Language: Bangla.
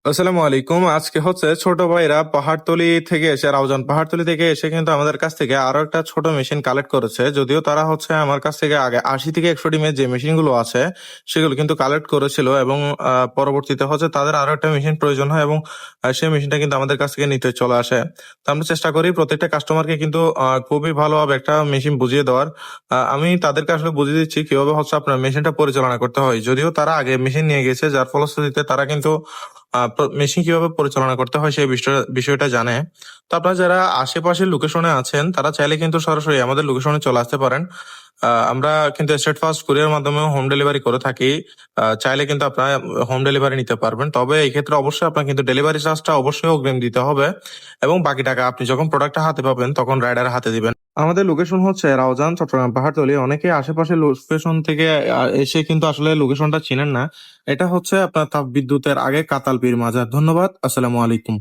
আসসালামু আলাইকুম। আজকে হচ্ছে ছোট ভাইরা পাহাড়তলি থেকে এসে রাউজান পাহাড়তলি থেকে এসে কিন্তু আমাদের কাছ থেকে আরো একটা ছোট মেশিন কালেক্ট করেছে। যদিও তারা হচ্ছে আমার কাছ থেকে আগে 80 থেকে 100 ডিমের যে মেশিন গুলো আছে সেগুলো কিন্তু কালেক্ট করেছিল, এবং পরবর্তীতে হচ্ছে তাদের আরো একটা মেশিন প্রয়োজন হয়, এবং সেই মেশিনটা কিন্তু আমাদের কাছ থেকে নিতে চলে আসে। তো আমরা চেষ্টা করি প্রত্যেকটা কাস্টমারকে কিন্তু খুবই ভালোভাবে একটা মেশিন বুঝিয়ে দেওয়ার। আমি তাদেরকে আসলে বুঝিয়ে দিচ্ছি কিভাবে হচ্ছে আপনার মেশিনটা পরিচালনা করতে হয়। যদিও তারা আগে মেশিন নিয়ে গেছে, যার ফলশ্রুতিতে তারা কিন্তু মেশিন কিভাবে পরিচালনা করতে হয় সেই বিষয়টা জানে। তো আপনারা যারা আশেপাশের লোকেশনে আছেন তারা চাইলে কিন্তু সরাসরি আমাদের লোকেশনে চলে আসতে পারেন। আমরা কিন্তু স্টেট ফাস্ট কুরিয়ার মাধ্যমে হোম ডেলিভারি করে থাকি। চাইলে কিন্তু আপনারা হোম ডেলিভারি নিতে পারবেন, তবে এই ক্ষেত্রে অবশ্যই আপনার কিন্তু ডেলিভারি চার্জটা অবশ্যই অগ্রিম দিতে হবে, এবং বাকি টাকা আপনি যখন প্রোডাক্টটা হাতে পাবেন তখন রাইডার হাতে দিবেন। আমাদের লোকেশন হচ্ছে রাউজান, চট্টগ্রাম পাহাড়তলি। অনেকে আশেপাশের লোকেশন থেকে এসে কিন্তু আসলে লোকেশনটা চিনেন না। এটা হচ্ছে আপনার তাপ বিদ্যুতের আগে কাতাল পীর মাজার। ধন্যবাদ। আসসালামু আলাইকুম।